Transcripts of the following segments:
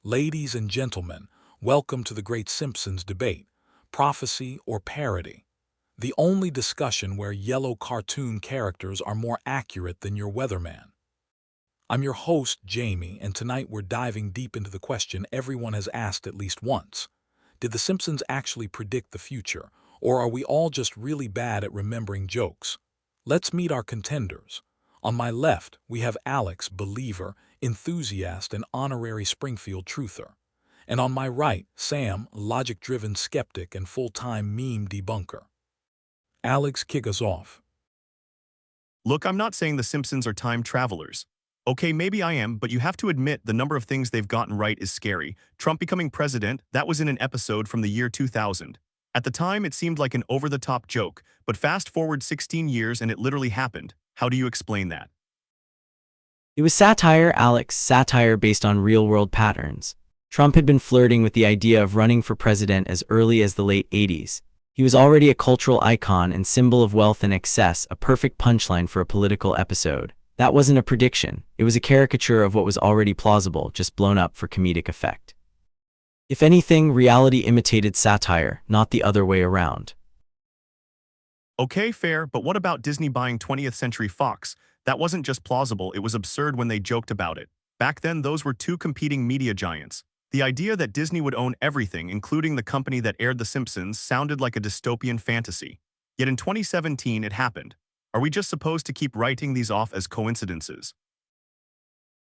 Ladies and gentlemen, welcome to the Great Simpsons debate, prophecy or parody, the only discussion where yellow cartoon characters are more accurate than your weatherman. I'm your host, Jamie, and tonight we're diving deep into the question everyone has asked at least once. Did The Simpsons actually predict the future, or are we all just really bad at remembering jokes? Let's meet our contenders. On my left, we have Alex, believer, enthusiast, and honorary Springfield truther. And on my right, Sam, logic-driven skeptic and full-time meme debunker. Alex, kick us off. Look, I'm not saying the Simpsons are time travelers. Okay, maybe I am, but you have to admit the number of things they've gotten right is scary. Trump becoming president, that was in an episode from the year 2000. At the time, it seemed like an over-the-top joke, but fast forward 16 years and it literally happened. How do you explain that? It was satire, Alex, satire based on real-world patterns. Trump had been flirting with the idea of running for president as early as the late 80s. He was already a cultural icon and symbol of wealth and excess, a perfect punchline for a political episode. That wasn't a prediction. It was a caricature of what was already plausible, just blown up for comedic effect. If anything, reality imitated satire, not the other way around. Okay, fair, but what about Disney buying 20th Century Fox? That wasn't just plausible, it was absurd when they joked about it. Back then, those were two competing media giants. The idea that Disney would own everything, including the company that aired The Simpsons, sounded like a dystopian fantasy. Yet in 2017, it happened. Are we just supposed to keep writing these off as coincidences?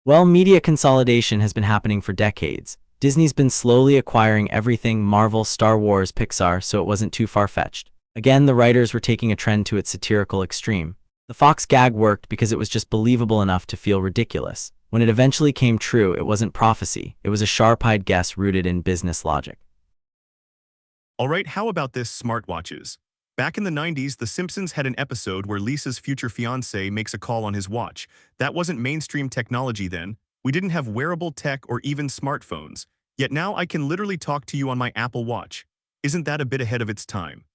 Well, media consolidation has been happening for decades. Disney's been slowly acquiring everything Marvel, Star Wars, Pixar, so it wasn't too far-fetched. Again, the writers were taking a trend to its satirical extreme. The Fox gag worked because it was just believable enough to feel ridiculous. When it eventually came true, it wasn't prophecy. It was a sharp-eyed guess rooted in business logic. Alright, how about this smartwatches? Back in the 90s, The Simpsons had an episode where Lisa's future fiancé makes a call on his watch. That wasn't mainstream technology then. We didn't have wearable tech or even smartphones. Yet now I can literally talk to you on my Apple Watch. Isn't that a bit ahead of its time?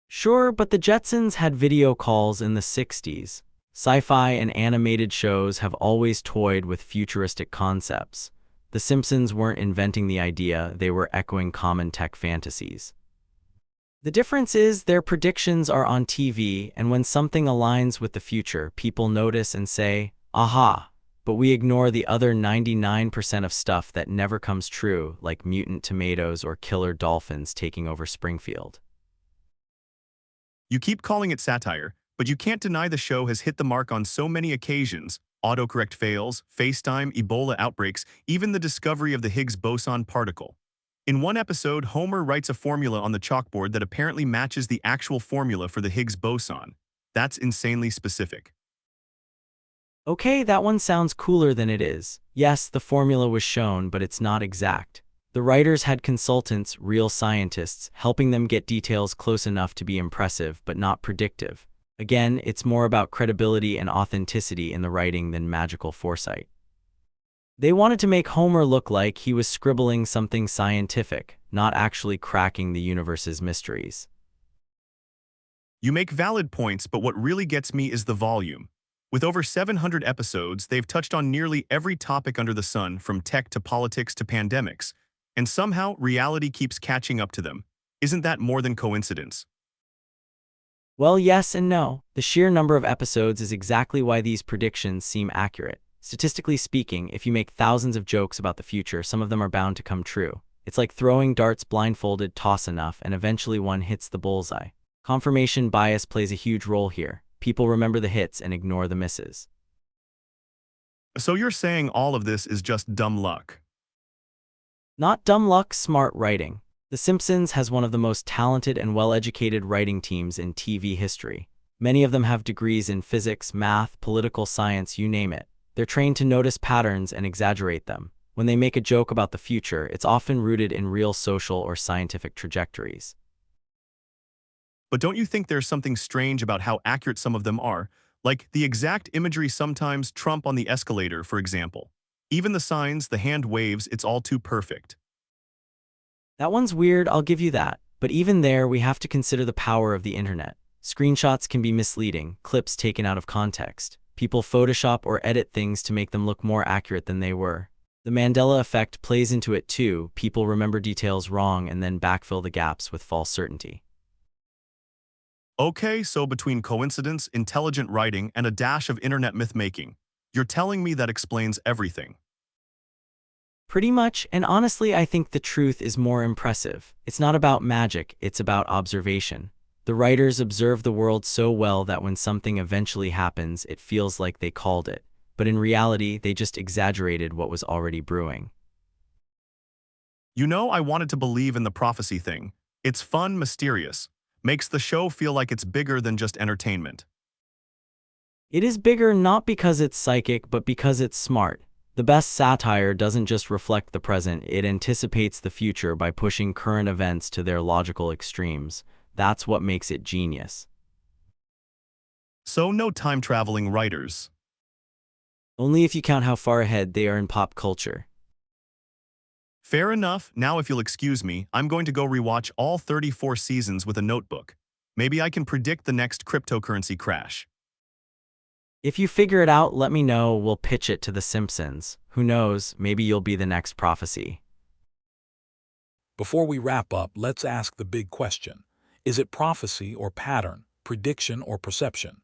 Sure, but the Jetsons had video calls in the 60s. Sci-fi and animated shows have always toyed with futuristic concepts. The Simpsons weren't inventing the idea, they were echoing common tech fantasies. The difference is their predictions are on TV, and when something aligns with the future, people notice and say, aha, but we ignore the other 99% of stuff that never comes true, like mutant tomatoes or killer dolphins taking over Springfield. You keep calling it satire, but you can't deny the show has hit the mark on so many occasions. Autocorrect fails, FaceTime, Ebola outbreaks, even the discovery of the Higgs boson particle. In one episode, Homer writes a formula on the chalkboard that apparently matches the actual formula for the Higgs boson. That's insanely specific. Okay, that one sounds cooler than it is. Yes, the formula was shown, but it's not exact. The writers had consultants, real scientists, helping them get details close enough to be impressive but not predictive. Again, it's more about credibility and authenticity in the writing than magical foresight. They wanted to make Homer look like he was scribbling something scientific, not actually cracking the universe's mysteries. You make valid points, but what really gets me is the volume. With over 700 episodes, they've touched on nearly every topic under the sun, from tech to politics to pandemics. And somehow, reality keeps catching up to them. Isn't that more than coincidence? Well, yes and no. The sheer number of episodes is exactly why these predictions seem accurate. Statistically speaking, if you make thousands of jokes about the future, some of them are bound to come true. It's like throwing darts blindfolded, toss enough, and eventually one hits the bullseye. Confirmation bias plays a huge role here. People remember the hits and ignore the misses. So you're saying all of this is just dumb luck? Not dumb luck, smart writing. The Simpsons has one of the most talented and well-educated writing teams in TV history. Many of them have degrees in physics, math, political science, you name it. They're trained to notice patterns and exaggerate them. When they make a joke about the future, it's often rooted in real social or scientific trajectories. But don't you think there's something strange about how accurate some of them are? Like the exact imagery sometimes, Trump on the escalator, for example. Even the signs, the hand waves, it's all too perfect. That one's weird, I'll give you that. But even there, we have to consider the power of the internet. Screenshots can be misleading, clips taken out of context. People Photoshop or edit things to make them look more accurate than they were. The Mandela effect plays into it too. People remember details wrong and then backfill the gaps with false certainty. Okay, so between coincidence, intelligent writing, and a dash of internet myth-making, you're telling me that explains everything. Pretty much, and honestly, I think the truth is more impressive. It's not about magic, it's about observation. The writers observe the world so well that when something eventually happens, it feels like they called it. But in reality, they just exaggerated what was already brewing. You know, I wanted to believe in the prophecy thing. It's fun, mysterious. Makes the show feel like it's bigger than just entertainment. It is bigger not because it's psychic, but because it's smart. The best satire doesn't just reflect the present, it anticipates the future by pushing current events to their logical extremes. That's what makes it genius. So no time-traveling writers. Only if you count how far ahead they are in pop culture. Fair enough. Now if you'll excuse me, I'm going to go rewatch all 34 seasons with a notebook. Maybe I can predict the next cryptocurrency crash. If you figure it out, let me know, we'll pitch it to the Simpsons. Who knows, maybe you'll be the next prophecy. Before we wrap up, let's ask the big question. Is it prophecy or pattern, prediction or perception?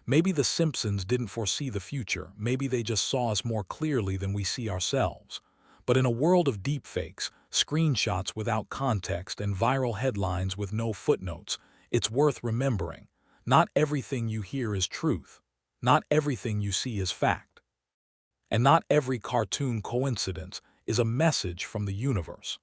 Maybe the Simpsons didn't foresee the future. Maybe they just saw us more clearly than we see ourselves. But in a world of deepfakes, screenshots without context, and viral headlines with no footnotes, it's worth remembering. Not everything you hear is truth. Not everything you see is fact. And not every cartoon coincidence is a message from the universe.